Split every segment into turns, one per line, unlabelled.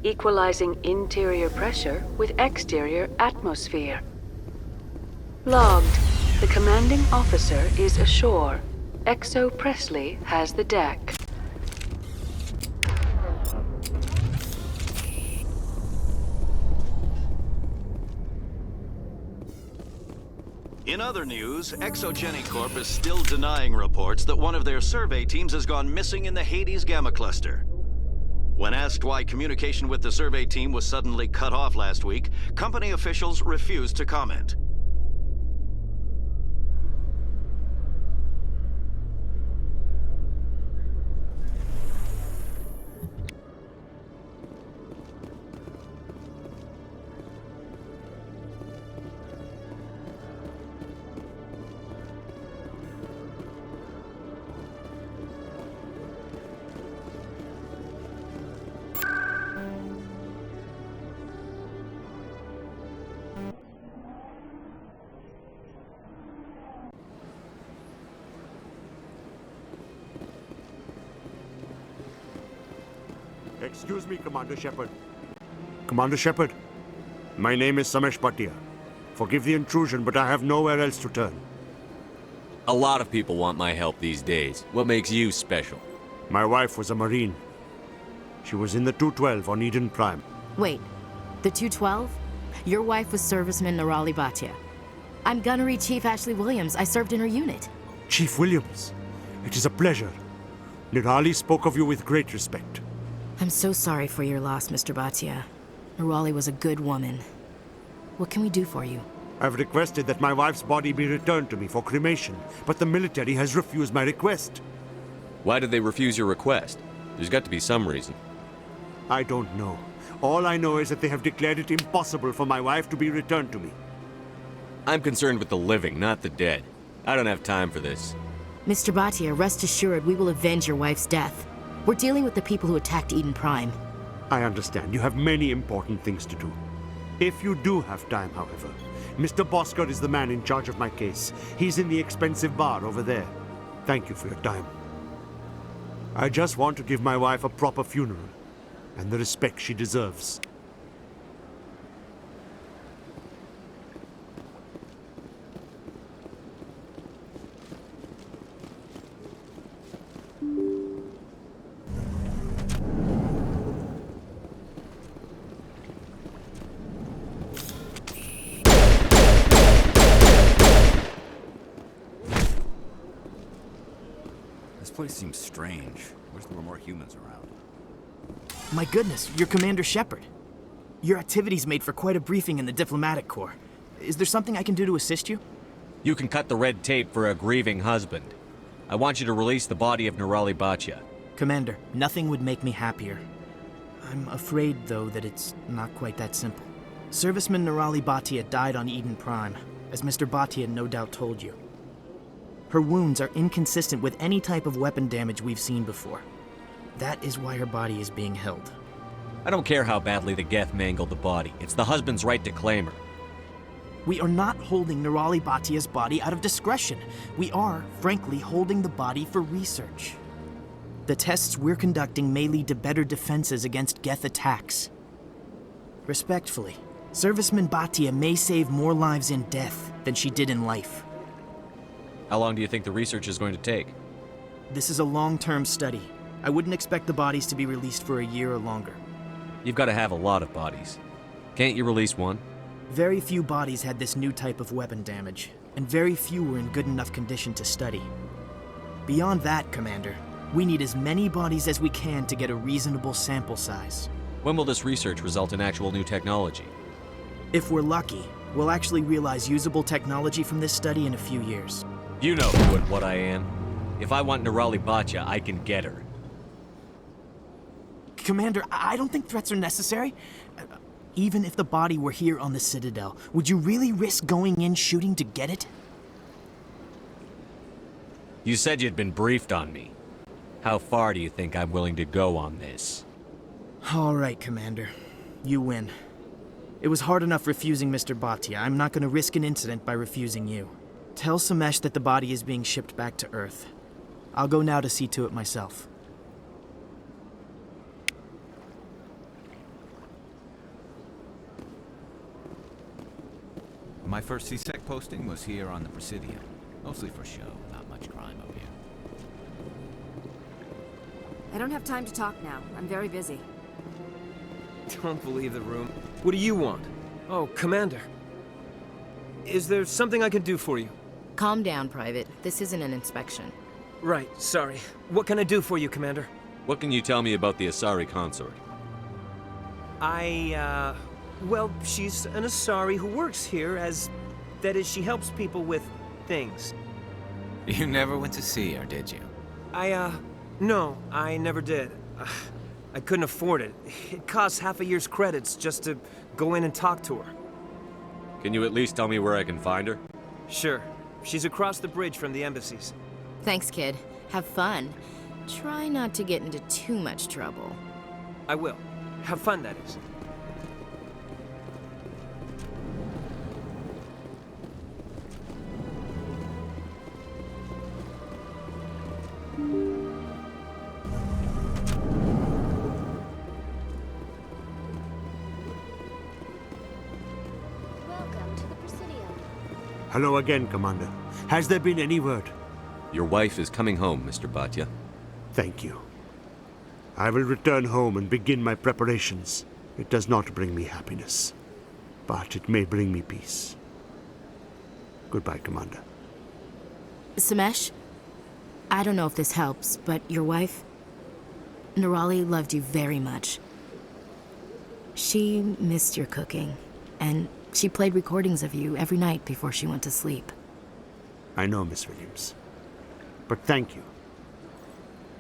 equalizing interior pressure with exterior atmosphere. Logged. The commanding officer is ashore. Exo Presley has the deck.
In other news, Exogeny Corp is still denying reports that one of their survey teams has gone missing in the Hades Gamma Cluster. When asked why communication with the survey team was suddenly cut off last week, company officials refused to comment.
Excuse me, Commander Shepard. Commander Shepard, my name is Samesh Bhatia. Forgive the intrusion, but I have nowhere else to turn.
A lot of people want my help these days. What makes you special?
My wife was a Marine. She was in the 212 on Eden Prime.
Wait, the 212? Your wife was serviceman Nirali Bhatia. I'm Gunnery Chief Ashley Williams. I served in her unit.
Chief Williams, it is a pleasure. Nirali spoke of you with great respect.
I'm so sorry for your loss, Mr. Bhatia. Nirali was a good woman. What can we do for you?
I've requested that my wife's body be returned to me for cremation, but the military has refused my request.
Why did they refuse your request? There's got to be some reason.
I don't know. All I know is that they have declared it impossible for my wife to be returned to me.
I'm concerned with the living, not the dead. I don't have time for this.
Mr. Bhatia, rest assured we will avenge your wife's death. We're dealing with the people who attacked Eden Prime.
I understand. You have many important things to do. If you do have time, however, Mr. Bosker is the man in charge of my case. He's in the expensive bar over there. Thank you for your time. I just want to give my wife a proper funeral, and the respect she deserves.
This place seems strange. Wish there were more humans around.
My goodness, you're Commander Shepard. Your activities made for quite a briefing in the Diplomatic Corps. Is there something I can do to assist you?
You can cut the red tape for a grieving husband. I want you to release the body of Nirali Bhatia.
Commander, nothing would make me happier. I'm afraid, though, that it's not quite that simple. Serviceman Nirali Bhatia died on Eden Prime, as Mr. Bhatia no doubt told you. Her wounds are inconsistent with any type of weapon damage we've seen before. That is why her body is being held.
I don't care how badly the Geth mangled the body. It's the husband's right to claim her.
We are not holding Nirali Bhatia's body out of discretion. We are, frankly, holding the body for research. The tests we're conducting may lead to better defenses against Geth attacks. Respectfully, Serviceman Bhatia may save more lives in death than she did in life.
How long do you think the research is going to take?
This is a long-term study. I wouldn't expect the bodies to be released for a year or longer.
You've got to have a lot of bodies. Can't you release one?
Very few bodies had this new type of weapon damage, and very few were in good enough condition to study. Beyond that, Commander, we need as many bodies as we can to get a reasonable sample size.
When will this research result in actual new technology?
If we're lucky, we'll actually realize usable technology from this study in a few years.
You know who and what I am. If I want Nirali Bhatia, I can get her.
Commander, I don't think threats are necessary. Even if the body were here on the Citadel, would you really risk going in shooting to get it?
You said you'd been briefed on me. How far do you think I'm willing to go on this?
All right, Commander. You win. It was hard enough refusing Mr. Bhatia. I'm not going to risk an incident by refusing you. Tell Samesh that the body is being shipped back to Earth. I'll go now to see to it myself.
My first CSEC posting was here on the Presidium. Mostly for show, not much crime up here.
I don't have time to talk now. I'm very busy.
Don't believe the room. What do you want? Oh, Commander. Is there something I can do for you?
Calm down, Private. This isn't an inspection.
Right, sorry. What can I do for you, Commander?
What can you tell me about the Asari consort?
Well, she's an Asari who works here as... That is, she helps people with things.
You never went to see her, did you?
No, I never did. I couldn't afford it. It costs half a year's credits just to go in and talk to her.
Can you at least tell me where I can find her?
Sure. She's across the bridge from the embassies.
Thanks, kid. Have fun. Try not to get into too much trouble.
I will. Have fun, that is.
Welcome to the Presidium.
Hello again, Commander. Has there been any word?
Your wife is coming home, Mr. Bhatia.
Thank you. I will return home and begin my preparations. It does not bring me happiness, but it may bring me peace. Goodbye, Commander.
Samesh, I don't know if this helps, but your wife, Nerali, loved you very much. She missed your cooking, and she played recordings of you every night before she went to sleep.
I know, Miss Williams. But thank you.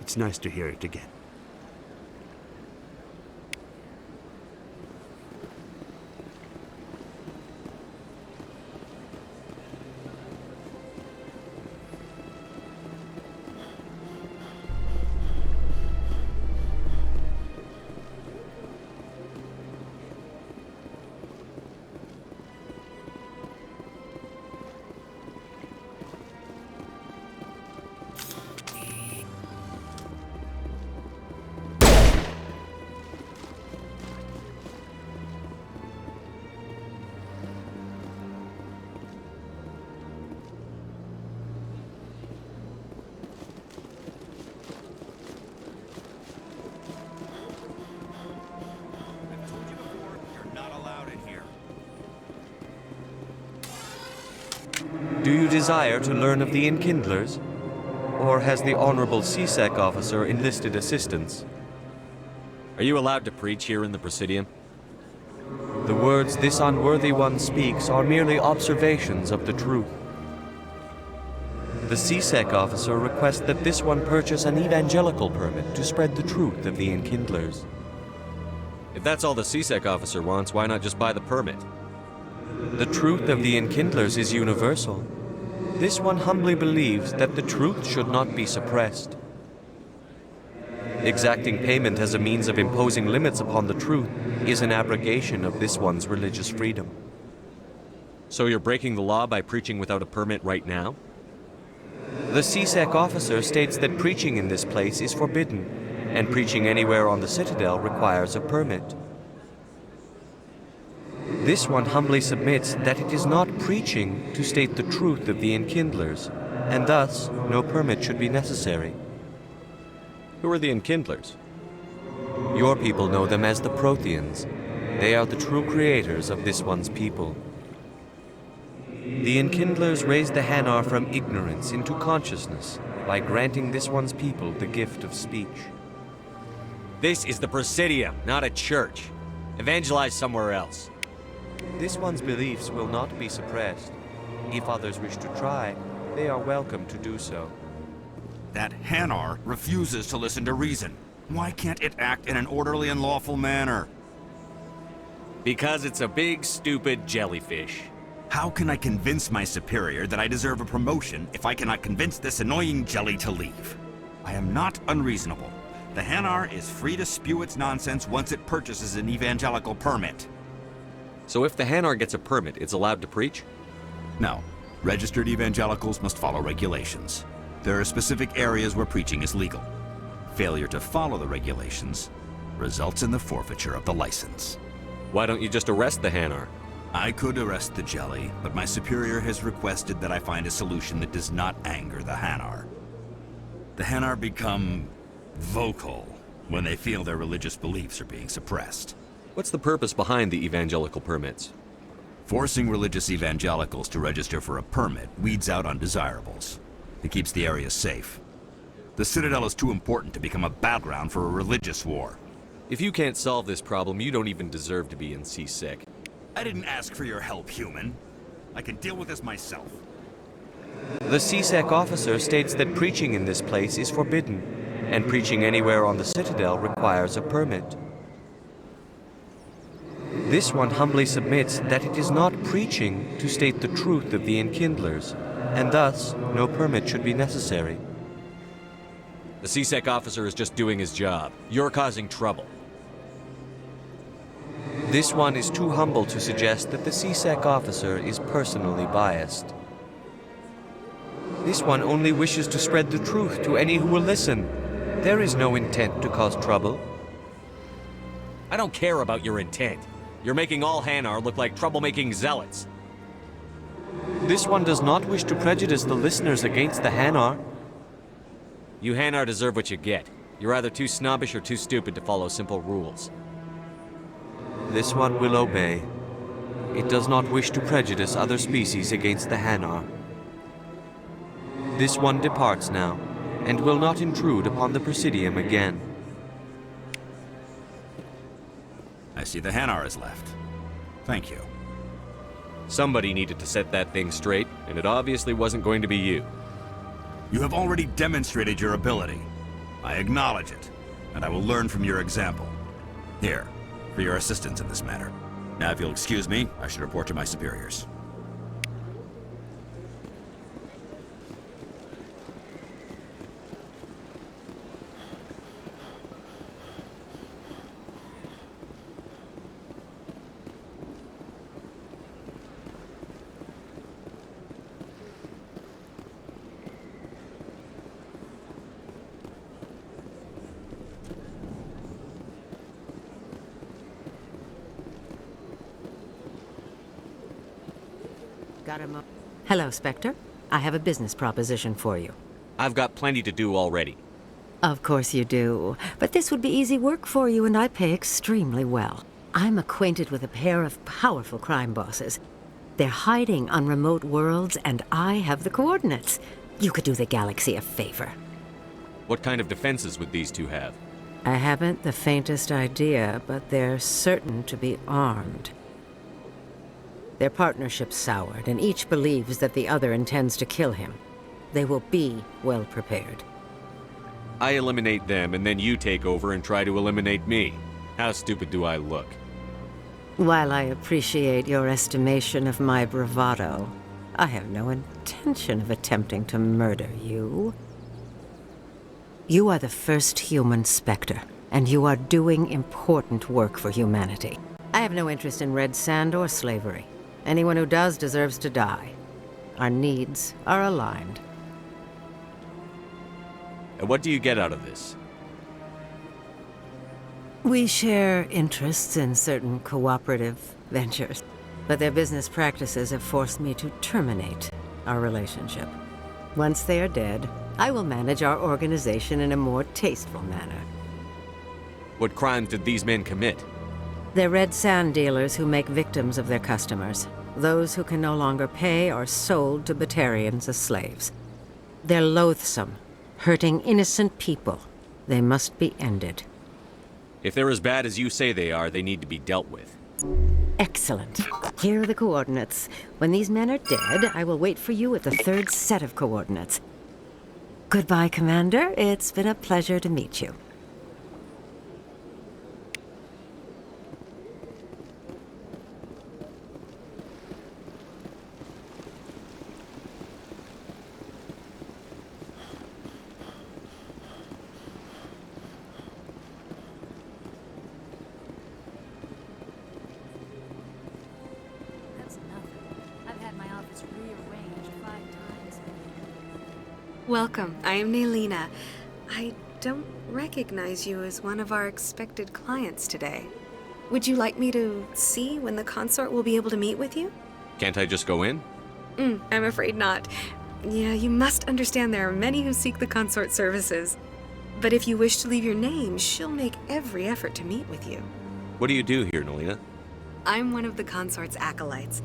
It's nice to hear it again.
Do you desire to learn of the Enkindlers? Or has the Honorable CSEC officer enlisted assistance? Are you allowed to preach here in the Presidium? The words this unworthy one speaks are merely observations of the truth. The CSEC officer requests that this one purchase an evangelical permit to spread the truth of the Enkindlers. If that's all the CSEC officer wants, why not just buy the permit? The truth of the Enkindlers is universal. This one humbly believes that the truth should not be suppressed. Exacting payment as a means of imposing limits upon the truth is an abrogation of this one's religious freedom. So you're breaking the law by preaching without a permit right now? The CSEC officer states that preaching in this place is forbidden, and preaching anywhere on the Citadel requires a permit. This one humbly submits that it is not preaching to state the truth of the Enkindlers, and thus no permit should be necessary. Who are the Enkindlers?
Your people know them as the Protheans. They are the true creators of this one's people. The Enkindlers raised the Hanar from ignorance into consciousness by granting this one's people the gift of speech.
This is the Presidium, not a church. Evangelize somewhere else.
This one's beliefs will not be suppressed. If others wish to try, they are welcome to do so.
That Hanar refuses to listen to reason. Why can't it act in an orderly and lawful manner?
Because it's a big, stupid jellyfish.
How can I convince my superior that I deserve a promotion if I cannot convince this annoying jelly to leave? I am not unreasonable. The Hanar is free to spew its nonsense once it purchases an evangelical permit.
So if the Hanar gets a permit, it's allowed to preach?
No. Registered evangelicals must follow regulations. There are specific areas where preaching is legal. Failure to follow the regulations results in the forfeiture of the license.
Why don't you just arrest the Hanar?
I could arrest the jelly, but my superior has requested that I find a solution that does not anger the Hanar. The Hanar become vocal when they feel their religious beliefs are being suppressed.
What's the purpose behind the evangelical permits?
Forcing religious evangelicals to register for a permit weeds out undesirables. It keeps the area safe. The Citadel is too important to become a battleground for a religious war.
If you can't solve this problem, you don't even deserve to be in C-Sec.
I didn't ask for your help, human. I can deal with this myself.
The C-Sec officer states that preaching in this place is forbidden, and preaching anywhere on the Citadel requires a permit. This one humbly submits that it is not preaching to state the truth of the Enkindlers, and thus no permit should be necessary.
The C-Sec officer is just doing his job. You're causing trouble.
This one is too humble to suggest that the C-Sec officer is personally biased. This one only wishes to spread the truth to any who will listen. There is no intent to cause trouble.
I don't care about your intent. You're making all Hanar look like troublemaking zealots.
This one does not wish to prejudice the listeners against the Hanar.
You Hanar deserve what you get. You're either too snobbish or too stupid to follow simple rules.
This one will obey. It does not wish to prejudice other species against the Hanar. This one departs now, and will not intrude upon the Presidium again.
I see the Hanar is left. Thank you.
Somebody needed to set that thing straight, and it obviously wasn't going to be you.
You have already demonstrated your ability. I acknowledge it, and I will learn from your example. Here, for your assistance in this matter. Now, if you'll excuse me, I should report to my superiors.
Hello, Spectre. I have a business proposition for you.
I've got plenty to do already.
Of course you do. But this would be easy work for you, and I pay extremely well. I'm acquainted with a pair of powerful crime bosses. They're hiding on remote worlds, and I have the coordinates. You could do the galaxy a favor.
What kind of defenses would these two have?
I haven't the faintest idea, but they're certain to be armed. Their partnership's soured, and each believes that the other intends to kill him. They will be well prepared.
I eliminate them, and then you take over and try to eliminate me. How stupid do I look?
While I appreciate your estimation of my bravado, I have no intention of attempting to murder you. You are the first human Spectre, and you are doing important work for humanity. I have no interest in red sand or slavery. Anyone who does deserves to die. Our needs are aligned.
And what do you get out of this?
We share interests in certain cooperative ventures, but their business practices have forced me to terminate our relationship. Once they are dead, I will manage our organization in a more tasteful manner.
What crimes did these men commit?
They're red sand dealers who make victims of their customers. Those who can no longer pay are sold to Batarians as slaves. They're loathsome, hurting innocent people. They must be ended.
If they're as bad as you say they are, they need to be dealt with.
Excellent. Here are the coordinates. When these men are dead, I will wait for you at the third set of coordinates. Goodbye, Commander. It's been a pleasure to meet you.
Welcome. I am Naylina. I don't recognize you as one of our expected clients today. Would you like me to see when the consort will be able to meet with you?
Can't I just go in?
I'm afraid not. Yeah, you must understand there are many who seek the consort services. But if you wish to leave your name, she'll make every effort to meet with you.
What do you do here, Nelina?
I'm one of the consort's acolytes.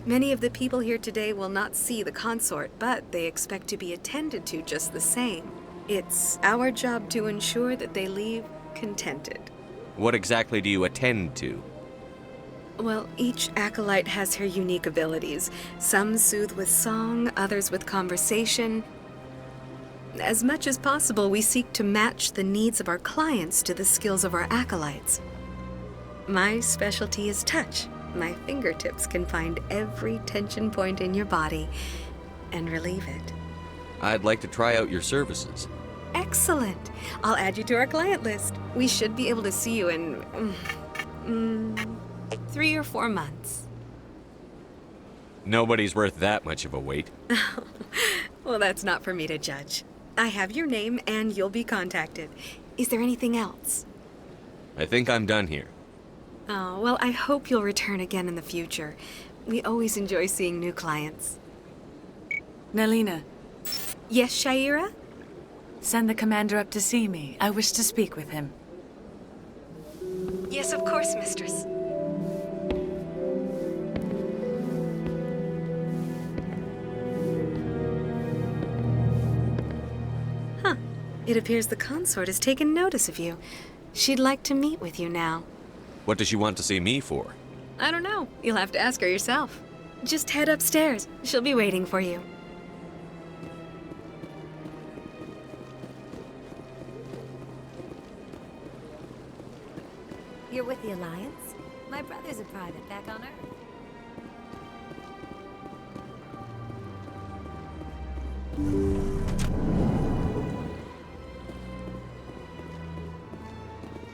Many of the people here today will not see the consort, but they expect to be attended to just the same. It's our job to ensure that they leave contented.
What exactly do you attend to?
Well, each acolyte has her unique abilities. Some soothe with song, others with conversation. As much as possible, we seek to match the needs of our clients to the skills of our acolytes. My specialty is touch. My fingertips can find every tension point in your body and relieve it.
I'd like to try out your services.
Excellent. I'll add you to our client list. We should be able to see you in 3 or 4 months.
Nobody's worth that much of a wait.
Well, that's not for me to judge. I have your name and you'll be contacted. Is there anything else?
I think I'm done here.
Oh, well, I hope you'll return again in the future. We always enjoy seeing new clients.
Nelina,
Yes, Shaira?
send the commander up to see me. I wish to speak with him.
Yes, of course, mistress. Huh. It appears the consort has taken notice of you. She'd like to meet with you now.
What does she want to see me for?
I don't know. You'll have to ask her yourself. Just head upstairs. She'll be waiting for you.
You're with the Alliance? My brother's a private back on Earth.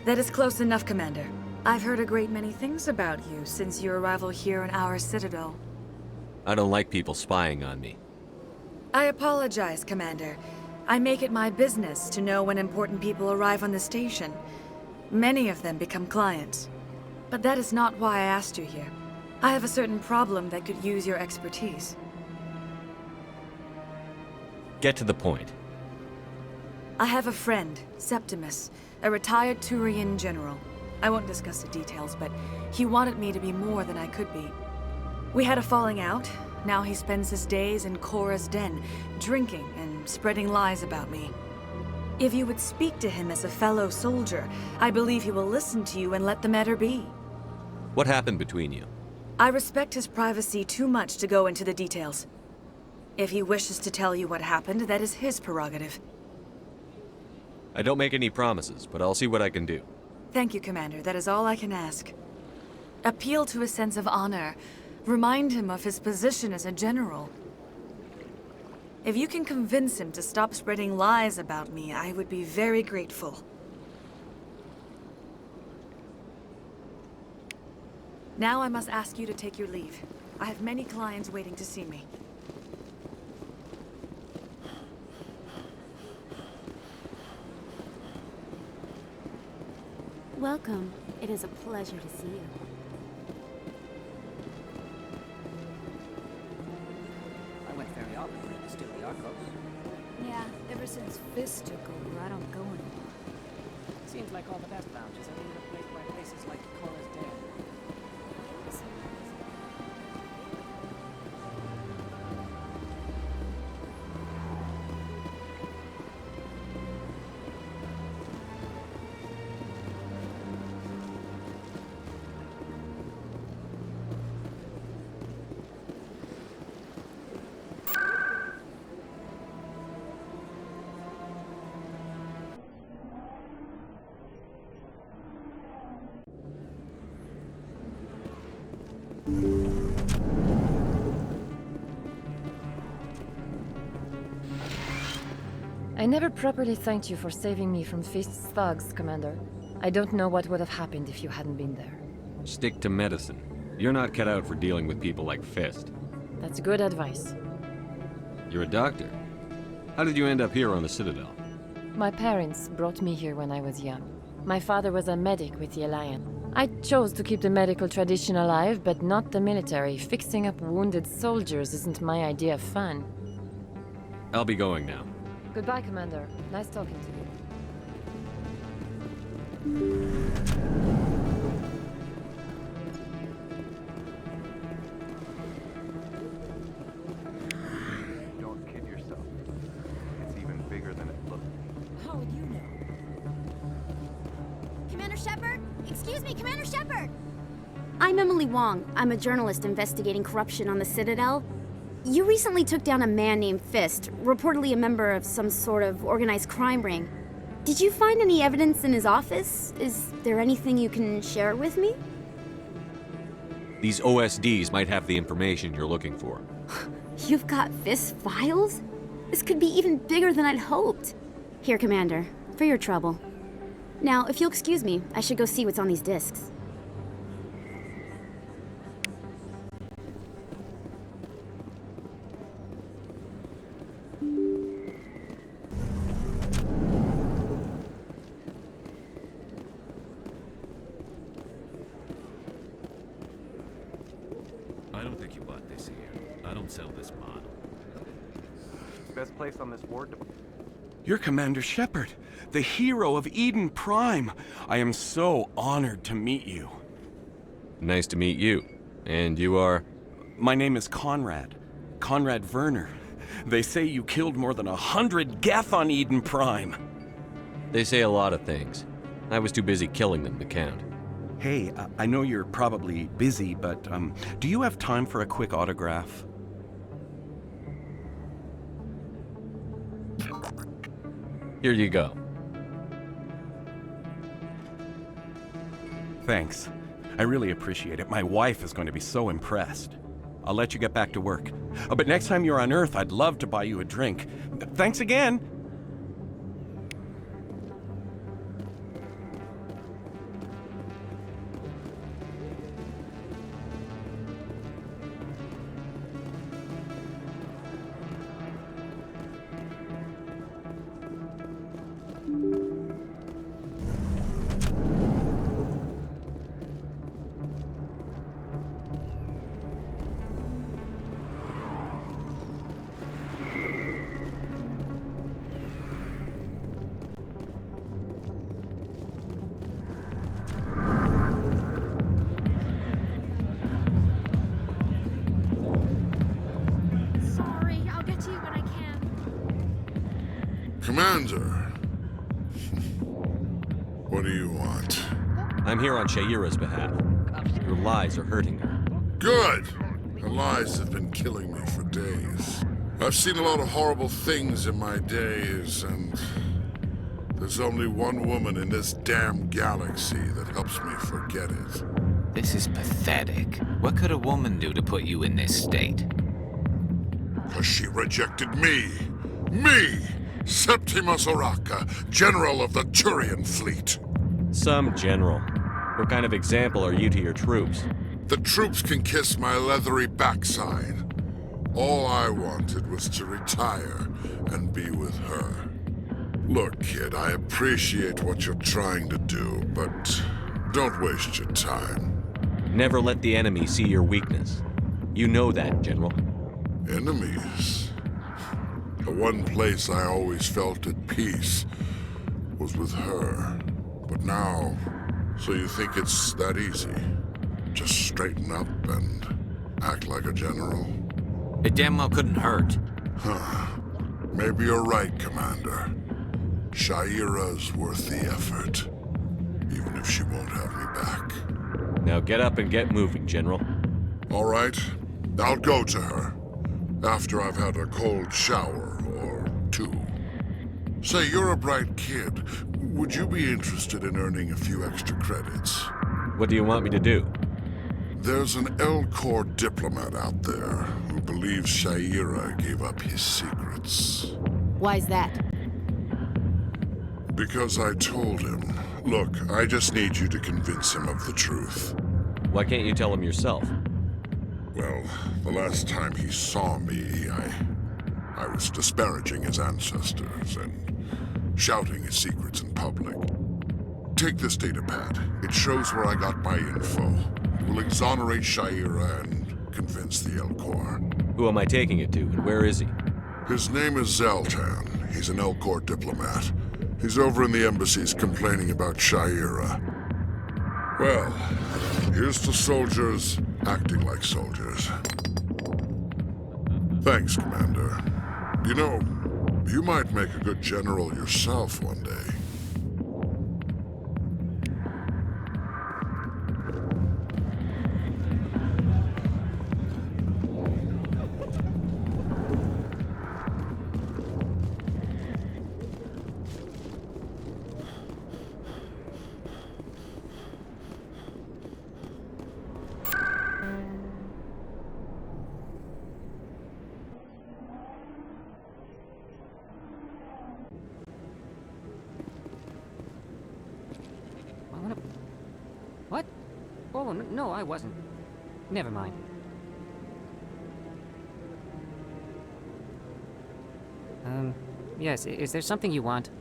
That is close enough, Commander. I've heard a great many things about you since your arrival here in our Citadel.
I don't like people spying on me.
I apologize, Commander. I make it my business to know when important people arrive on the station. Many of them become clients. But that is not why I asked you here. I have a certain problem that could use your expertise.
Get to the point.
I have a friend, Septimus, a retired Turian general. I won't discuss the details, but he wanted me to be more than I could be. We had a falling out. Now he spends his days in Korra's den, drinking and spreading lies about me. If you would speak to him as a fellow soldier, I believe he will listen to you and let the matter be.
What happened between you?
I respect his privacy too much to go into the details. If he wishes to tell you what happened, that is his prerogative.
I don't make any promises, but I'll see what I can do.
Thank you, Commander. That is all I can ask. Appeal to his sense of honor. Remind him of his position as a general. If you can convince him to stop spreading lies about me, I would be very grateful. Now I must ask you to take your leave. I have many clients waiting to see me.
Welcome. It is a pleasure to see you.
I went very often to steal the Arcos.
Yeah, ever since Fist took over, I don't go anymore.
Seems like all the best vouchers are being replaced by places like Korra's Den.
I never properly thanked you for saving me from Fist's thugs, Commander. I don't know what would have happened if you hadn't been there.
Stick to medicine. You're not cut out for dealing with people like Fist.
That's good advice.
You're a doctor. How did you end up here on the Citadel?
My parents brought me here when I was young. My father was a medic with the Alliance. I chose to keep the medical tradition alive, but not the military. Fixing up wounded soldiers isn't my idea of fun.
I'll be going now.
Goodbye, Commander. Nice talking to you.
Don't kid yourself. It's even bigger than it looks.
How would you know? Commander Shepard? Excuse me, Commander Shepard! I'm Emily Wong. I'm a journalist investigating corruption on the Citadel. You recently took down a man named Fist, reportedly a member of some sort of organized crime ring. Did you find any evidence in his office? Is there anything you can share with me?
These OSDs might have the information you're looking for.
You've got Fist's files? This could be even bigger than I'd hoped. Here, Commander, for your trouble. Now, if you'll excuse me, I should go see what's on these discs.
I don't think you bought this here. I don't sell this model.
Best place on this ward.
You're Commander Shepard, the hero of Eden Prime. I am so honored to meet you.
Nice to meet you. And you are?
My name is Conrad. Conrad Werner. They say you killed more than 100 Geth on Eden Prime.
They say a lot of things. I was too busy killing them to count.
Hey, I know you're probably busy, but do you have time for a quick autograph?
Here you go.
Thanks. I really appreciate it. My wife is going to be so impressed. I'll let you get back to work. Oh, but next time you're on Earth, I'd love to buy you a drink. Thanks again!
Commander, what do you want?
I'm here on Sha'ira's behalf. Your lies are hurting her.
Good! Her lies have been killing me for days. I've seen a lot of horrible things in my days, and there's only one woman in this damn galaxy that helps me forget it.
This is pathetic. What could a woman do to put you in this state?
'Cause she rejected me! Me! Septimus Oraka, General of the Turian Fleet.
Some general. What kind of example are you to your troops?
The troops can kiss my leathery backside. All I wanted was to retire and be with her. Look, kid, I appreciate what you're trying to do, but don't waste your time.
Never let the enemy see your weakness. You know that, General.
Enemies? The one place I always felt at peace was with her. But now, so you think it's that easy? Just straighten up and act like a general?
It damn well couldn't hurt.
Huh. Maybe you're right, Commander. Sha'ira's worth the effort, even if she won't have me back.
Now get up and get moving, General.
All right. I'll go to her. After I've had a cold shower or two. Say, you're a bright kid. Would you be interested in earning a few extra credits?
What do you want me to do?
There's an L-Corps diplomat out there who believes Sha'ira gave up his secrets.
Why's that?
Because I told him. Look, I just need you to convince him of the truth.
Why can't you tell him yourself?
Well, the last time he saw me, I was disparaging his ancestors and shouting his secrets in public. Take this data pad. It shows where I got my info. It will exonerate Sha'ira and convince the Elcor.
Who am I taking it to, and where is he?
His name is Zoltan. He's an Elcor diplomat. He's over in the embassies complaining about Sha'ira. Well, here's to soldiers acting like soldiers. Thanks, Commander. You know, you might make a good general yourself one day.
What? Oh, no, I wasn't. Never mind. Yes, is there something you want?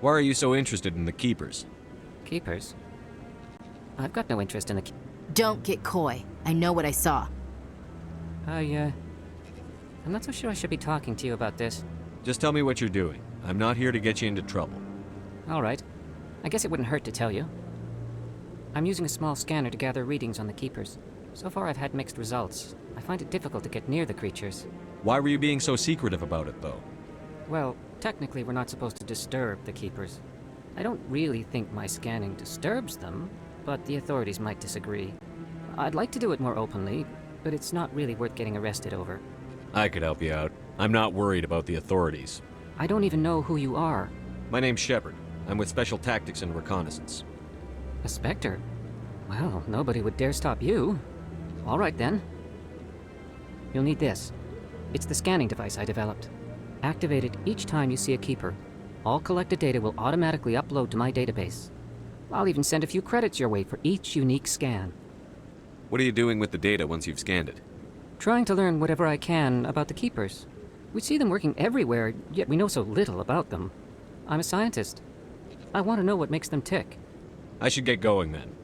Why are you so interested in the Keepers?
Keepers? I've got no interest in the
Don't get coy. I know what I saw.
I'm not so sure I should be talking to you about this.
Just tell me what you're doing. I'm not here to get you into trouble.
All right. I guess it wouldn't hurt to tell you. I'm using a small scanner to gather readings on the Keepers. So far I've had mixed results. I find it difficult to get near the creatures.
Why were you being so secretive about it, though?
Well, technically we're not supposed to disturb the Keepers. I don't really think my scanning disturbs them, but the authorities might disagree. I'd like to do it more openly, but it's not really worth getting arrested over.
I could help you out. I'm not worried about the authorities.
I don't even know who you are.
My name's Shepard. I'm with Special Tactics and Reconnaissance.
A Spectre? Well, nobody would dare stop you. All right, then. You'll need this. It's the scanning device I developed. Activate it each time you see a Keeper. All collected data will automatically upload to my database. I'll even send a few credits your way for each unique scan.
What are you doing with the data once you've scanned it?
Trying to learn whatever I can about the Keepers. We see them working everywhere, yet we know so little about them. I'm a scientist. I want to know what makes them tick.
I should get going then.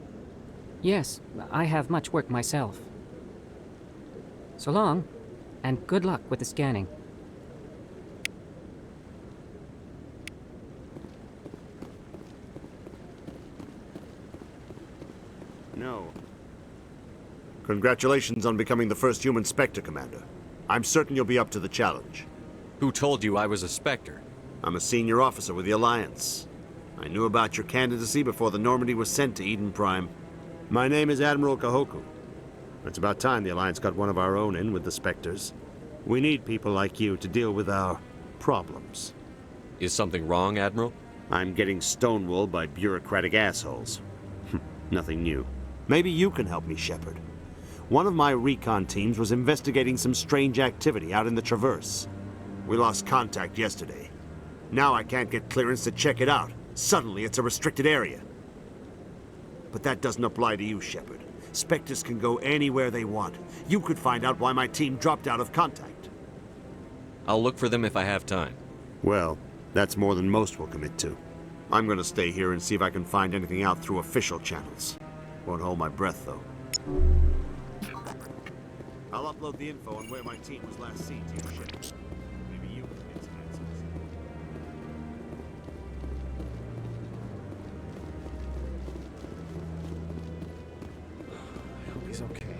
Yes, I have much work myself. So long, and good luck with the scanning.
No. Congratulations on becoming the first human Spectre, Commander. I'm certain you'll be up to the challenge.
Who told you I was a Spectre?
I'm a senior officer with the Alliance. I knew about your candidacy before the Normandy was sent to Eden Prime. My name is Admiral Kahoku. It's about time the Alliance got one of our own in with the Spectres. We need people like you to deal with our problems.
Is something wrong, Admiral?
I'm getting stonewalled by bureaucratic assholes. Nothing new. Maybe you can help me, Shepard. One of my recon teams was investigating some strange activity out in the Traverse. We lost contact yesterday. Now I can't get clearance to check it out. Suddenly it's a restricted area. But that doesn't apply to you, Shepard. Spectres can go anywhere they want. You could find out why my team dropped out of contact.
I'll look for them if I have time.
Well, that's more than most will commit to. I'm gonna stay here and see if I can find anything out through official channels. Won't hold my breath, though. I'll upload the info on where my team was last seen to your ship. Maybe you can get some answers.
I hope he's okay.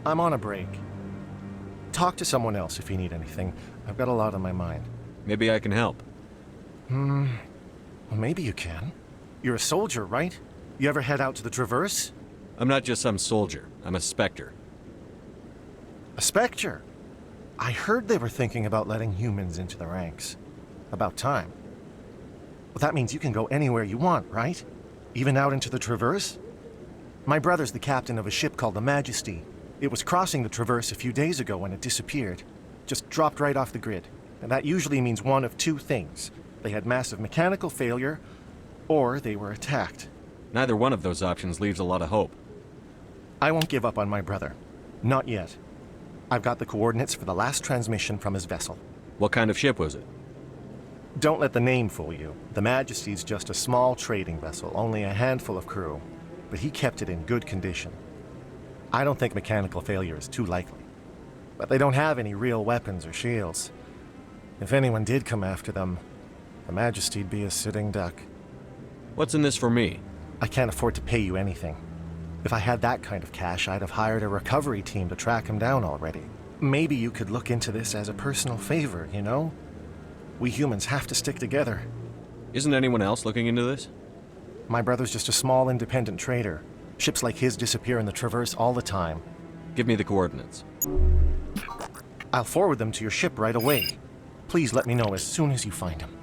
I'm on a break. Talk to someone else if you need anything. I've got a lot on my mind.
Maybe I can help.
Well, maybe you can. You're a soldier, right? You ever head out to the Traverse?
I'm not just some soldier. I'm a Spectre.
A Spectre? I heard they were thinking about letting humans into the ranks. About time. Well, that means you can go anywhere you want, right? Even out into the Traverse? My brother's the captain of a ship called the Majesty. It was crossing the Traverse a few days ago when it disappeared. Just dropped right off the grid. And that usually means one of two things. They had massive mechanical failure, or they were attacked.
Neither one of those options leaves a lot of hope.
I won't give up on my brother. Not yet. I've got the coordinates for the last transmission from his vessel.
What kind of ship was it?
Don't let the name fool you. The Majesty's just a small trading vessel, only a handful of crew. But he kept it in good condition. I don't think mechanical failure is too likely. But they don't have any real weapons or shields. If anyone did come after them, the Majesty'd be a sitting duck.
What's in this for me?
I can't afford to pay you anything. If I had that kind of cash, I'd have hired a recovery team to track him down already. Maybe you could look into this as a personal favor, you know? We humans have to stick together.
Isn't anyone else looking into this?
My brother's just a small independent trader. Ships like his disappear in the Traverse all the time.
Give me the coordinates.
I'll forward them to your ship right away. Please let me know as soon as you find him.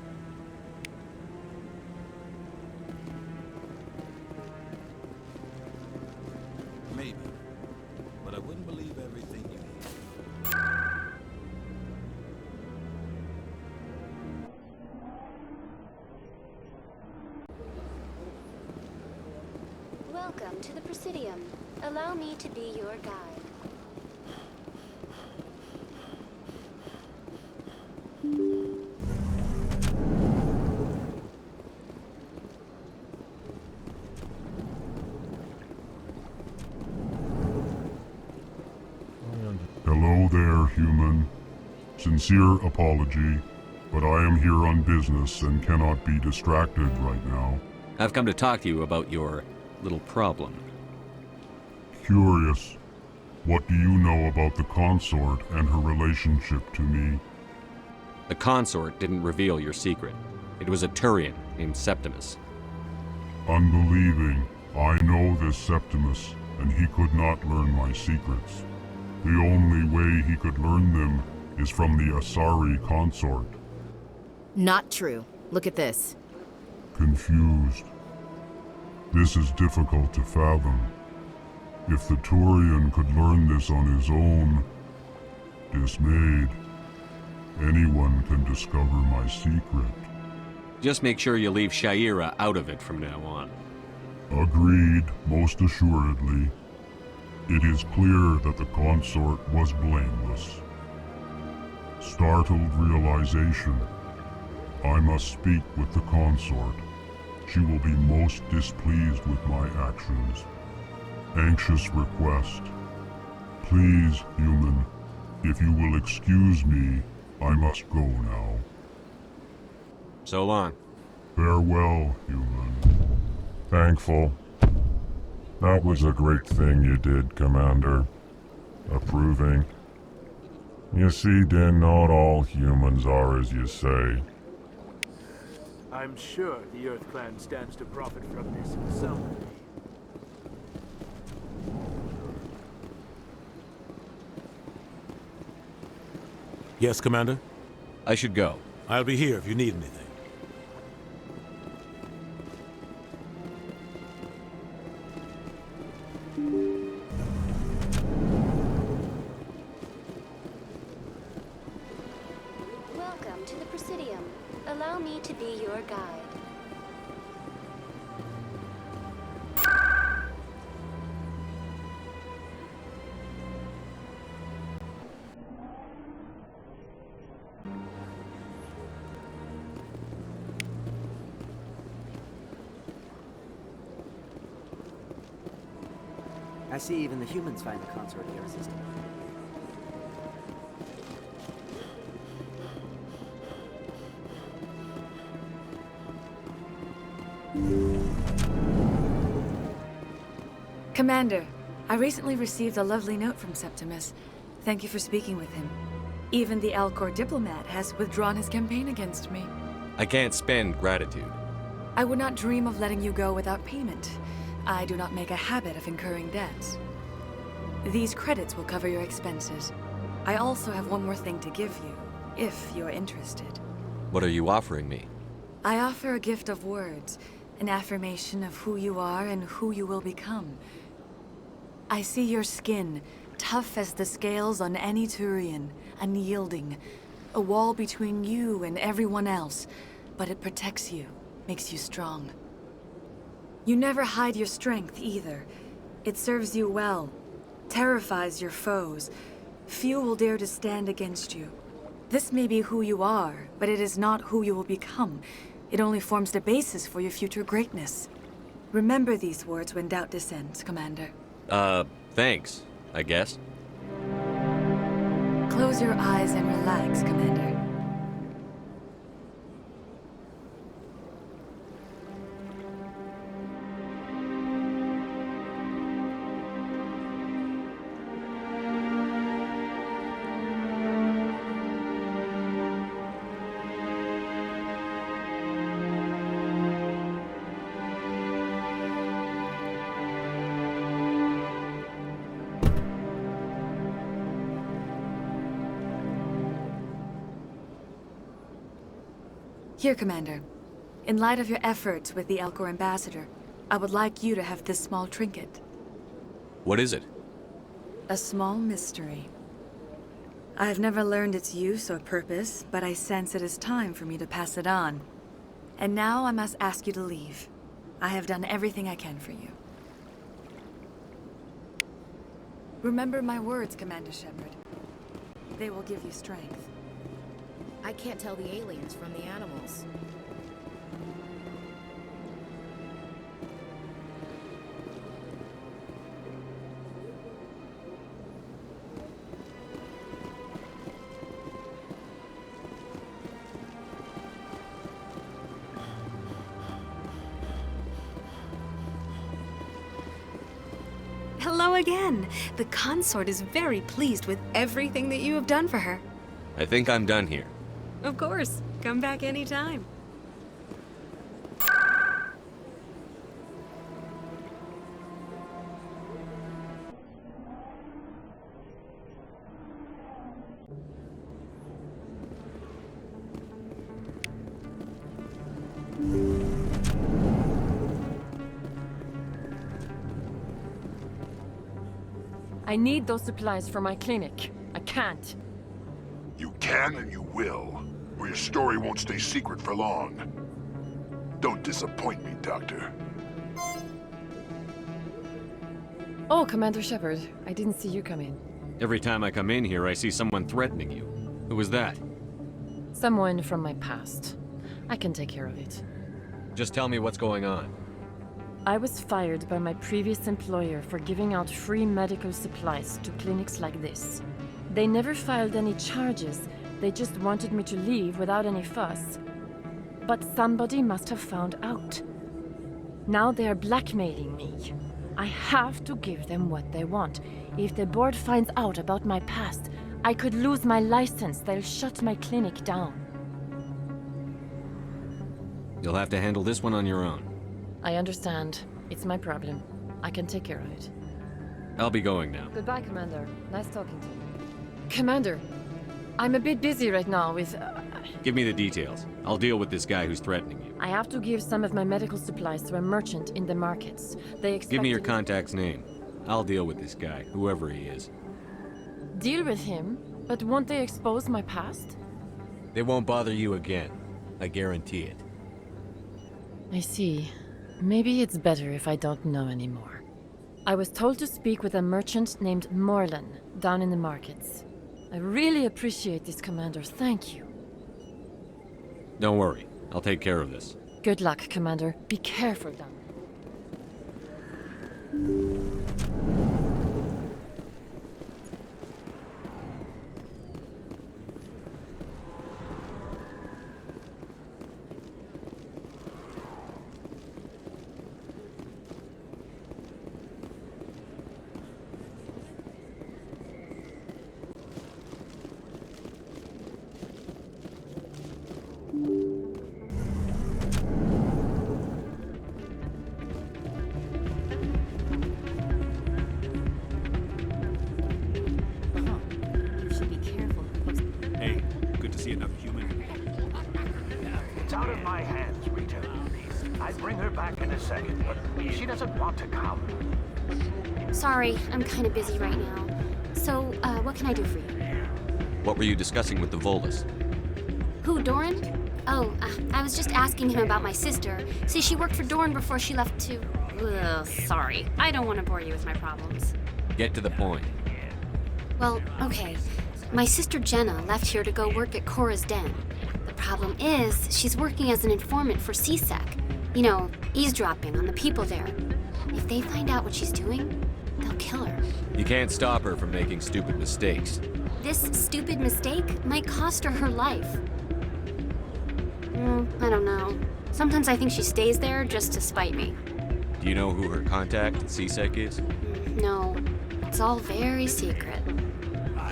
Maybe. But I wouldn't believe everything you hear.
Welcome to the Presidium. Allow me to be your guide.
Hello there, human. Sincere apology, but I am here on business and cannot be distracted right now.
I've come to talk to you about your little problem.
Curious. What do you know about the consort and her relationship to me?
The consort didn't reveal your secret. It was a Turian named Septimus.
Unbelieving. I know this Septimus, and he could not learn my secrets. The only way he could learn them is from the Asari consort.
Not true. Look at this.
Confused. This is difficult to fathom. If the Turian could learn this on his own, dismayed, anyone can discover my secret.
Just make sure you leave Shaira out of it from now on.
Agreed, most assuredly. It is clear that the consort was blameless. Startled realization. I must speak with the consort. She will be most displeased with my actions. Anxious request. Please, human, if you will excuse me, I must go now.
So long.
Farewell, human. Thankful. That was a great thing you did, Commander. Approving. You see, Din, not all humans are as you say.
I'm sure the Earth Clan stands to profit from this in some way.
Yes, Commander?
I should go.
I'll be here if you need anything.
Welcome to the Presidium. Allow me to be your guide.
I see even the humans find the consort irresistible.
Commander, I recently received a lovely note from Septimus. Thank you for speaking with him. Even the Alcor diplomat has withdrawn his campaign against me.
I can't spend gratitude.
I would not dream of letting you go without payment. I do not make a habit of incurring debts. These credits will cover your expenses. I also have one more thing to give you, if you're interested.
What are you offering me?
I offer a gift of words, an affirmation of who you are and who you will become. I see your skin, tough as the scales on any Turian, unyielding, a wall between you and everyone else, but it protects you, makes you strong. You never hide your strength either. It serves you well, terrifies your foes. Few will dare to stand against you. This may be who you are, but it is not who you will become. It only forms the basis for your future greatness. Remember these words when doubt descends, Commander.
Thanks, I guess.
Close your eyes and relax, Commander. Here, Commander. In light of your efforts with the Elcor ambassador, I would like you to have this small trinket.
What is it?
A small mystery. I have never learned its use or purpose, but I sense it is time for me to pass it on. And now I must ask you to leave. I have done everything I can for you. Remember my words, Commander Shepard. They will give you strength.
I can't tell the aliens from the animals.
Hello again. The consort is very pleased with everything that you have done for her.
I think I'm done here.
Of course. Come back anytime.
I need those supplies for my clinic. I can't.
You can and you will, or your story won't stay secret for long. Don't disappoint me, Doctor.
Oh, Commander Shepard, I didn't see you come in.
Every time I come in here, I see someone threatening you. Who was that?
Someone from my past. I can take care of it.
Just tell me what's going on.
I was fired by my previous employer for giving out free medical supplies to clinics like this. They never filed any charges. They just wanted me to leave without any fuss. But somebody must have found out. Now they are blackmailing me. I have to give them what they want. If the board finds out about my past, I could lose my license. They'll shut my clinic down.
You'll have to handle this one on your own.
I understand. It's my problem. I can take care of it.
I'll be going now.
Goodbye, Commander. Nice talking to you. Commander, I'm a bit busy right now with...
Give me the details. I'll deal with this guy who's threatening you.
I have to give some of my medical supplies to a merchant in the markets. They expect
Give me your contact's name. I'll deal with this guy, whoever he is.
Deal with him? But won't they expose my past?
They won't bother you again. I guarantee it.
I see. Maybe it's better if I don't know anymore. I was told to speak with a merchant named Morlan down in the markets. I really appreciate this, Commander. Thank you.
Don't worry. I'll take care of this.
Good luck, Commander. Be careful down there.
It's out of my hands, Rita. I'd bring her back in a second, but she doesn't want to come.
Sorry, I'm kind of busy right now. So, what can I do for you?
What were you discussing with the Volus?
Who, Doran? Oh, I was just asking him about my sister. See, she worked for Doran before she left to... Ugh, sorry. I don't want to bore you with my problems.
Get to the point.
Well, okay. My sister Jenna left here to go work at Cora's Den. The problem is, she's working as an informant for CSEC. You know, eavesdropping on the people there. If they find out what she's doing, they'll kill her.
You can't stop her from making stupid mistakes.
This stupid mistake might cost her her life. I don't know. Sometimes I think she stays there just to spite me.
Do you know who her contact at CSEC is?
No, it's all very secret.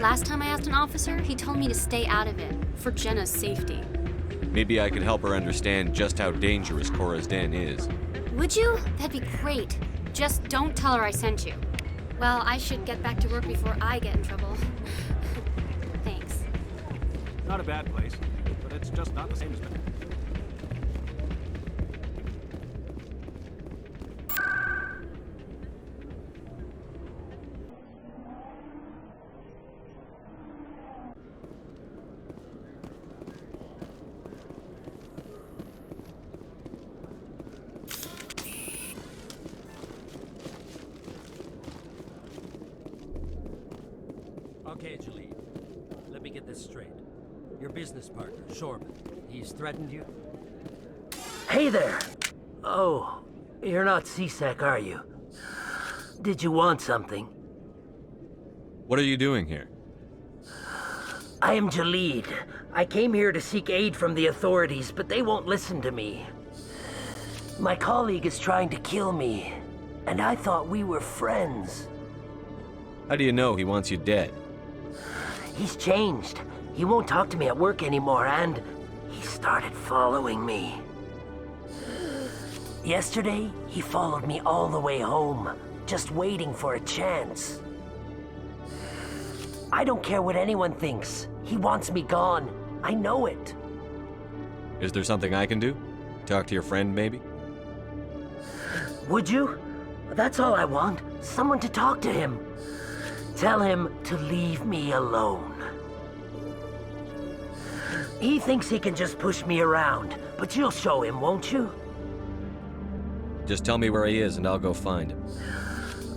Last time I asked an officer, he told me to stay out of it, for Jenna's safety.
Maybe I could help her understand just how dangerous Cora's Den is.
Would you? That'd be great. Just don't tell her I sent you. Well, I should get back to work before I get in trouble. Thanks.
Not a bad place, but it's just not the same as the...
Okay, Jalid. Let me get this straight. Your business partner, Shorman, he's threatened you?
Hey there! Oh, you're not CSEC, are you? Did you want something?
What are you doing here?
I am Jalid. I came here to seek aid from the authorities, but they won't listen to me. My colleague is trying to kill me, and I thought we were friends.
How do you know he wants you dead?
He's changed. He won't talk to me at work anymore, and he started following me. Yesterday, he followed me all the way home, just waiting for a chance. I don't care what anyone thinks. He wants me gone. I know it.
Is there something I can do? Talk to your friend, maybe?
Would you? That's all I want. Someone to talk to him. Tell him to leave me alone. He thinks he can just push me around, but you'll show him, won't you?
Just tell me where he is and I'll go find him.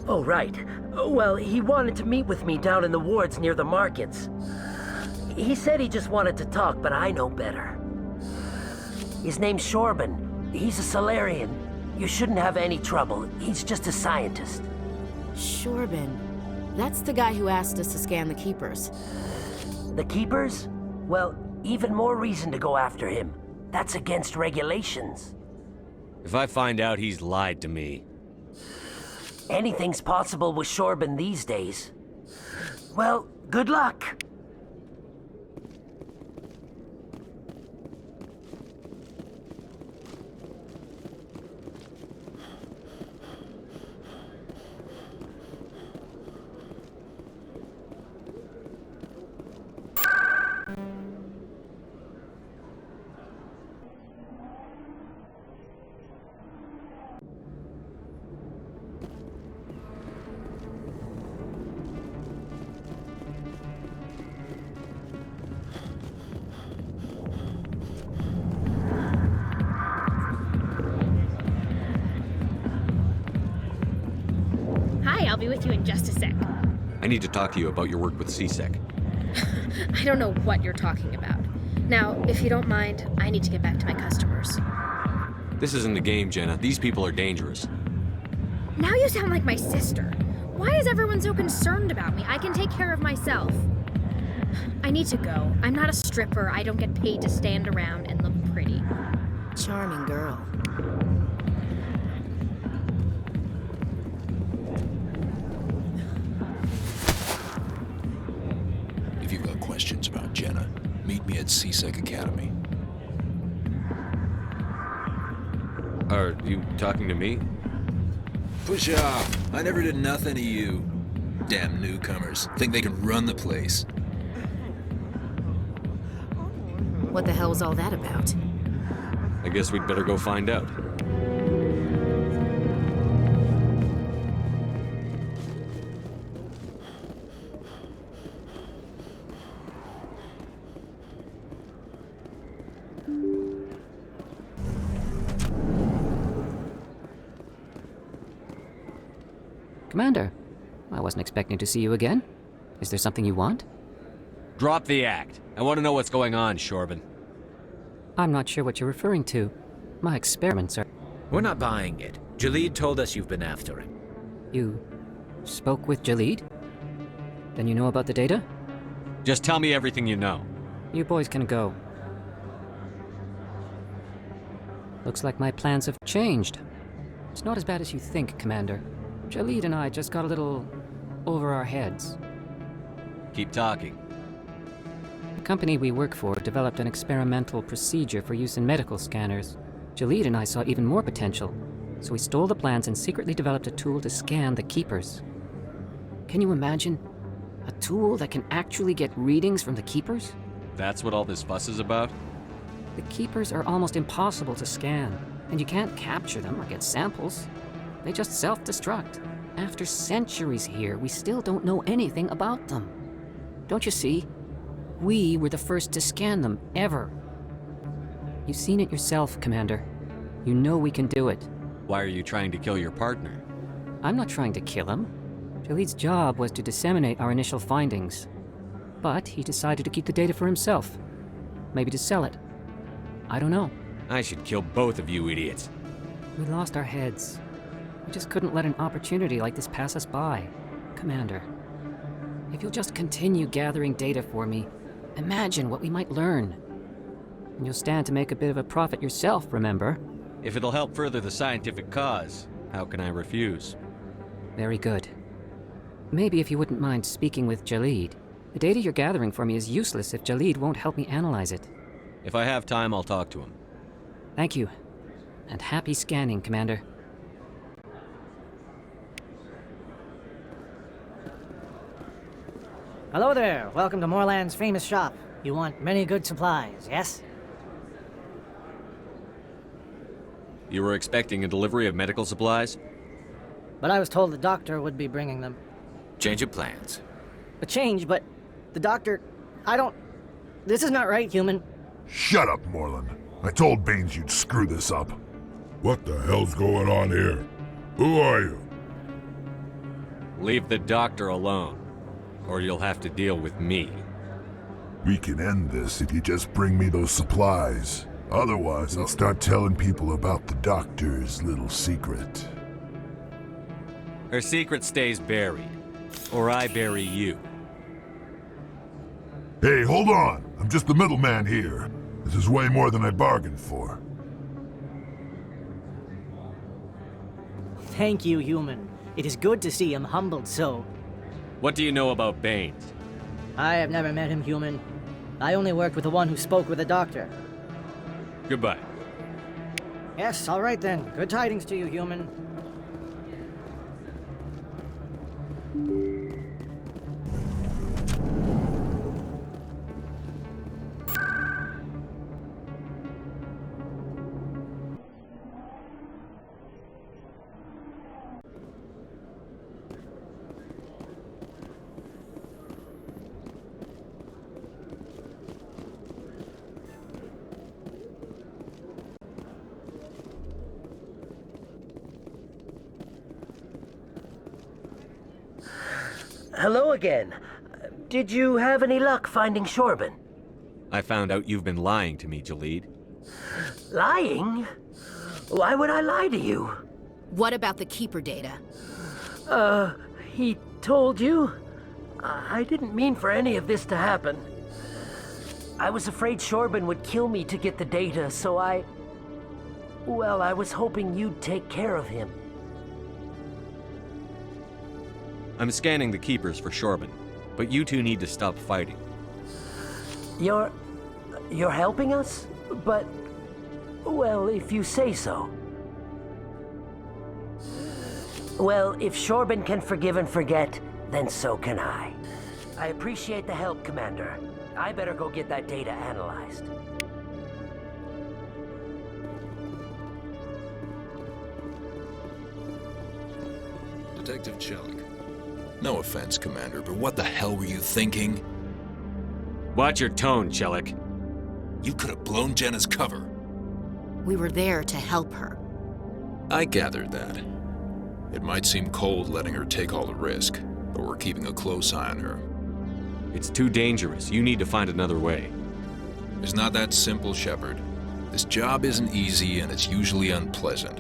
Oh, right. Well, he wanted to meet with me down in the wards near the markets. He said he just wanted to talk, but I know better. His name's Shorban. He's a Solarian. You shouldn't have any trouble. He's just a scientist.
Shorban. That's the guy who asked us to scan the Keepers.
The Keepers? Well, even more reason to go after him. That's against regulations.
If I find out he's lied to me...
Anything's possible with Shorban these days. Well, good luck.
I'll be with you in just a sec.
I need to talk to you about your work with CSEC.
I don't know what you're talking about. Now, if you don't mind, I need to get back to my customers.
This isn't a game, Jenna. These people are dangerous.
Now you sound like my sister. Why is everyone so concerned about me? I can take care of myself. I need to go. I'm not a stripper. I don't get paid to stand around and look pretty.
Charming girl.
If you've got questions about Jenna, meet me at CSEC Academy.
Are you talking to me?
Push off! I never did nothing to you. Damn newcomers. Think they can run the place.
What the hell was all that about?
I guess we'd better go find out.
Commander, I wasn't expecting to see you again. Is there something you want?
Drop the act. I want to know what's going on, Shorban.
I'm not sure what you're referring to. My experiments are...
We're not buying it. Jalid told us you've been after him.
You spoke with Jalid? Then you know about the data?
Just tell me everything you know.
You boys can go. Looks like my plans have changed. It's not as bad as you think, Commander. Jalid and I just got a little over our heads.
Keep talking.
The company we work for developed an experimental procedure for use in medical scanners. Jalid and I saw even more potential, so we stole the plans and secretly developed a tool to scan the Keepers. Can you imagine? A tool that can actually get readings from the Keepers?
That's what all this fuss is about?
The Keepers are almost impossible to scan, and you can't capture them or get samples. They just self-destruct. After centuries here, we still don't know anything about them. Don't you see? We were the first to scan them, ever. You've seen it yourself, Commander. You know we can do it.
Why are you trying to kill your partner?
I'm not trying to kill him. Jalid's job was to disseminate our initial findings. But he decided to keep the data for himself. Maybe to sell it. I don't know.
I should kill both of you idiots.
We lost our heads. We just couldn't let an opportunity like this pass us by. Commander, if you'll just continue gathering data for me, imagine what we might learn. And you'll stand to make a bit of a profit yourself, remember?
If it'll help further the scientific cause, how can I refuse?
Very good. Maybe if you wouldn't mind speaking with Jalid. The data you're gathering for me is useless if Jalid won't help me analyze it.
If I have time, I'll talk to him.
Thank you. And happy scanning, Commander.
Hello there. Welcome to Moorland's famous shop. You want many good supplies, yes?
You were expecting a delivery of medical supplies?
But I was told the doctor would be bringing them.
Change of plans.
A change, but the doctor... This is not right, human.
Shut up, Moorland. I told Baines you'd screw this up. What the hell's going on here? Who are you?
Leave the doctor alone, or you'll have to deal with me.
We can end this if you just bring me those supplies. Otherwise, I'll start telling people about the doctor's little secret.
Her secret stays buried, or I bury you.
Hey, hold on! I'm just the middleman here. This is way more than I bargained for.
Thank you, human. It is good to see him humbled so.
What do you know about Baines?
I have never met him, human. I only worked with the one who spoke with the doctor.
Goodbye.
Yes, all right then. Good tidings to you, human.
Hello again. Did you have any luck finding Shorban?
I found out you've been lying to me, Jalid.
Lying? Why would I lie to you?
What about the Keeper data?
He told you? I didn't mean for any of this to happen. I was afraid Shorban would kill me to get the data, so I was hoping you'd take care of him.
I'm scanning the Keepers for Shorban, but you two need to stop fighting.
You're helping us? But, well, if you say so. Well, if Shorban can forgive and forget, then so can I. I appreciate the help, Commander. I better go get that data analyzed.
Detective Chellick. No offense, Commander, but what the hell were you thinking?
Watch your tone, Chellick.
You could have blown Jenna's cover.
We were there to help her.
I gathered that. It might seem cold letting her take all the risk, but we're keeping a close eye on her.
It's too dangerous. You need to find another way.
It's not that simple, Shepard. This job isn't easy and it's usually unpleasant.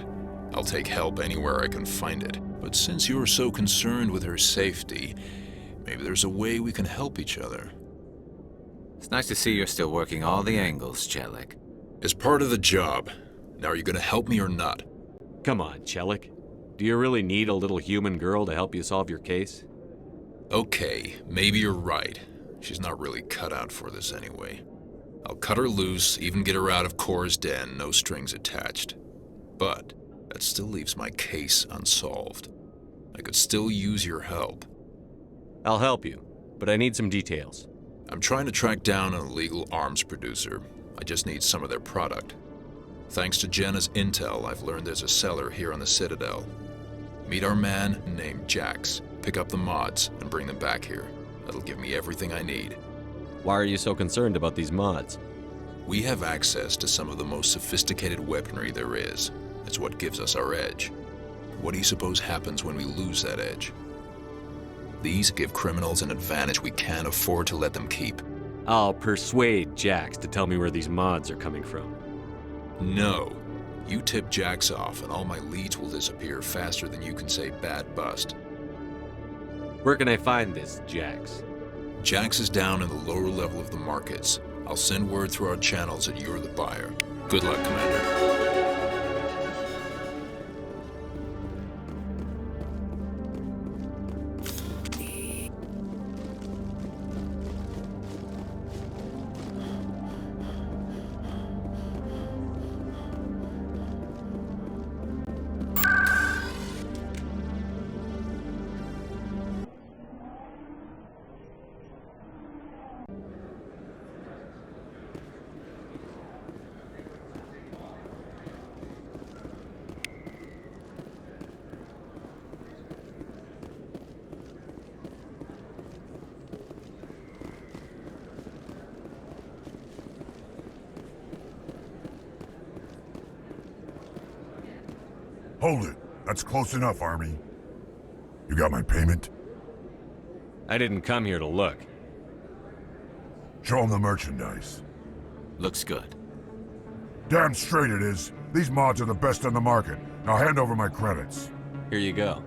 I'll take help anywhere I can find it. But since you're so concerned with her safety, maybe there's a way we can help each other.
It's nice to see you're still working all the angles, Chelik.
It's part of the job. Now, are you gonna help me or not?
Come on, Chelik. Do you really need a little human girl to help you solve your case?
Okay, maybe you're right. She's not really cut out for this anyway. I'll cut her loose, even get her out of Cora's den, no strings attached. But that still leaves my case unsolved. I could still use your help.
I'll help you, but I need some details.
I'm trying to track down an illegal arms producer. I just need some of their product. Thanks to Jenna's intel, I've learned there's a seller here on the Citadel. Meet our man named Jax. Pick up the mods and bring them back here. That'll give me everything I need.
Why are you so concerned about these mods?
We have access to some of the most sophisticated weaponry there is. It's what gives us our edge. What do you suppose happens when we lose that edge? These give criminals an advantage we can't afford to let them keep.
I'll persuade Jax to tell me where these mods are coming from.
No. You tip Jax off and all my leads will disappear faster than you can say bad bust.
Where can I find this Jax?
Jax is down in the lower level of the markets. I'll send word through our channels that you're the buyer. Good luck, Commander.
Hold it. That's close enough, Army. You got my payment?
I didn't come here to look.
Show them the merchandise.
Looks good.
Damn straight it is. These mods are the best on the market. Now hand over my credits.
Here you go.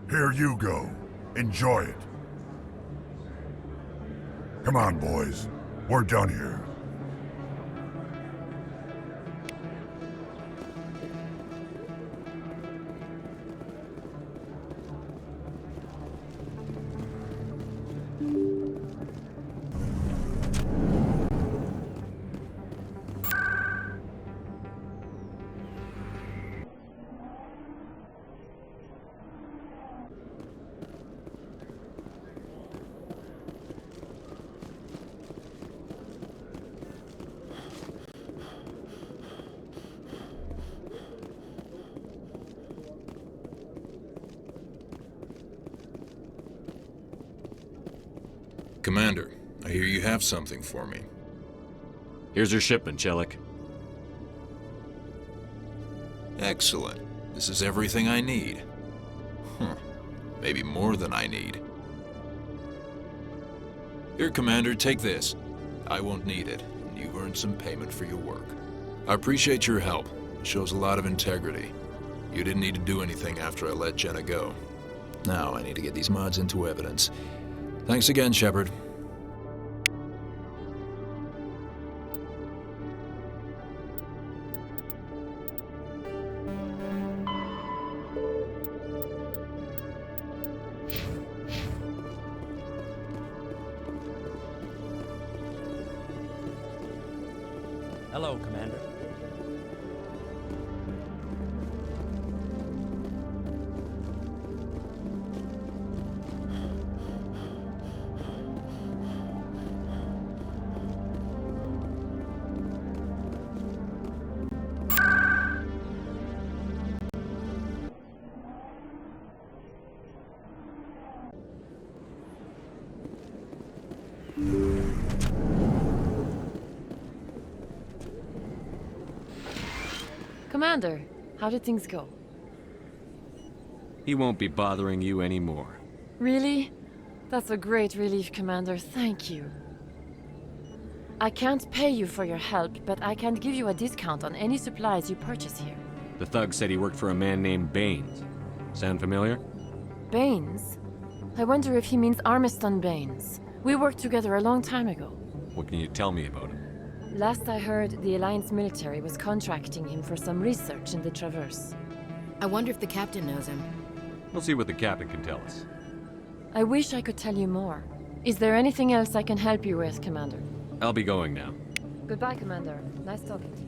Here you go. Enjoy it. Come on, boys. We're done here.
Commander, I hear you have something for me.
Here's your shipment, Chelik.
Excellent. This is everything I need. Maybe more than I need. Here, Commander, take this. I won't need it, and you've earned some payment for your work. I appreciate your help. It shows a lot of integrity. You didn't need to do anything after I let Jenna go. Now I need to get these mods into evidence. Thanks again, Shepard.
Hello, Commander.
Commander, how did things go?
He won't be bothering you anymore.
Really? That's a great relief, Commander. Thank you. I can't pay you for your help, but I can give you a discount on any supplies you purchase here.
The thug said he worked for a man named Baines. Sound familiar?
Baines? I wonder if he means Armiston Baines. We worked together a long time ago.
What can you tell me about him?
Last I heard, the Alliance military was contracting him for some research in the Traverse.
I wonder if the captain knows him.
We'll see what the captain can tell us.
I wish I could tell you more. Is there anything else I can help you with, Commander?
I'll be going now.
Goodbye, Commander. Nice talking to you.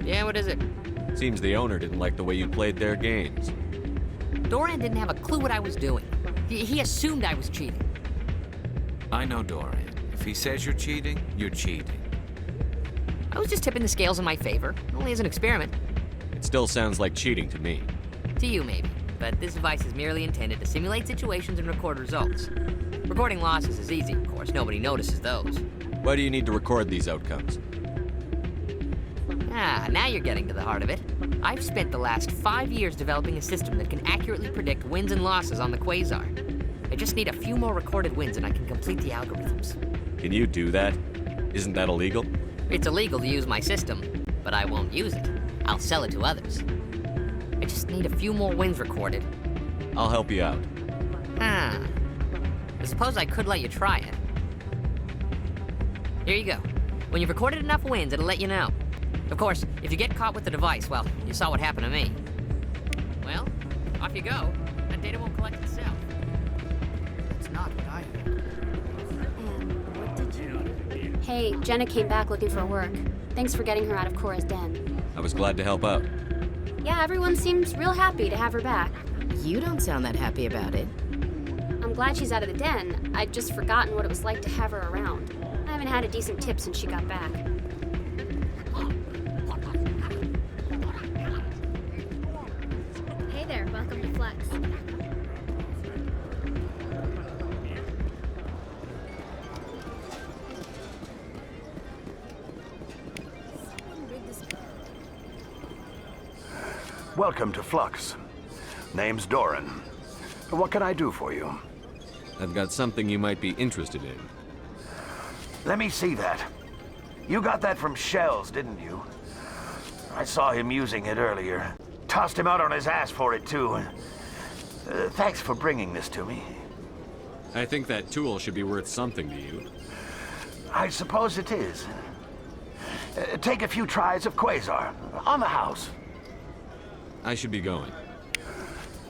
Yeah, what is it?
Seems the owner didn't like the way you played their games.
Doran didn't have a clue what I was doing. He assumed I was cheating.
I know Doran. If he says you're cheating, you're cheating.
I was just tipping the scales in my favor, only as an experiment.
It still sounds like cheating to me.
To you, maybe. But this device is merely intended to simulate situations and record results. Recording losses is easy, of course. Nobody notices those.
Why do you need to record these outcomes?
Ah, now you're getting to the heart of it. I've spent the last 5 years developing a system that can accurately predict wins and losses on the Quasar. I just need a few more recorded wins and I can complete the algorithms.
Can you do that? Isn't that illegal?
It's illegal to use my system, but I won't use it. I'll sell it to others. I just need a few more wins recorded.
I'll help you out.
Ah. I suppose I could let you try it. Here you go. When you've recorded enough wins, it'll let you know. Of course, if you get caught with the device, well, you saw what happened to me. Well, off you go. That data won't collect itself. That's not what I heard.
Hey, Jenna came back looking for work. Thanks for getting her out of Cora's den.
I was glad to help out.
Yeah, everyone seems real happy to have her back.
You don't sound that happy about it.
I'm glad she's out of the den. I'd just forgotten what it was like to have her around. I haven't had a decent tip since she got back.
Hey there, welcome to Flex.
Welcome to Flux. Name's Doran. What can I do for you?
I've got something you might be interested in.
Let me see that. You got that from Shells, didn't you? I saw him using it earlier. Tossed him out on his ass for it, too. Thanks for bringing this to me.
I think that tool should be worth something to you.
I suppose it is. Take a few tries of Quasar. On the house.
I should be going.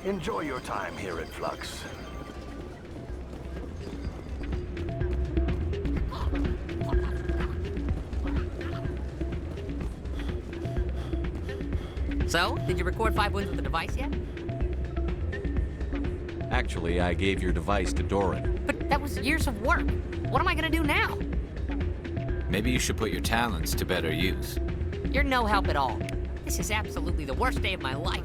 Enjoy your time here at Flux.
So, did you record 5 wins with the device yet?
Actually, I gave your device to Doran.
But that was years of work. What am I gonna do now?
Maybe you should put your talents to better use.
You're no help at all. This is absolutely the worst day of my life.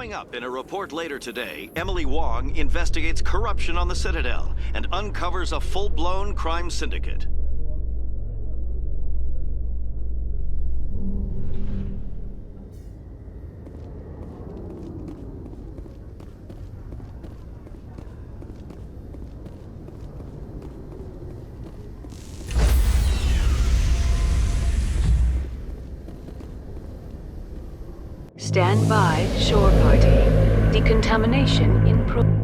Coming up in a report later today, Emily Wong investigates corruption on the Citadel and uncovers a full-blown crime syndicate.
Stand by, shore party. Decontamination in pro...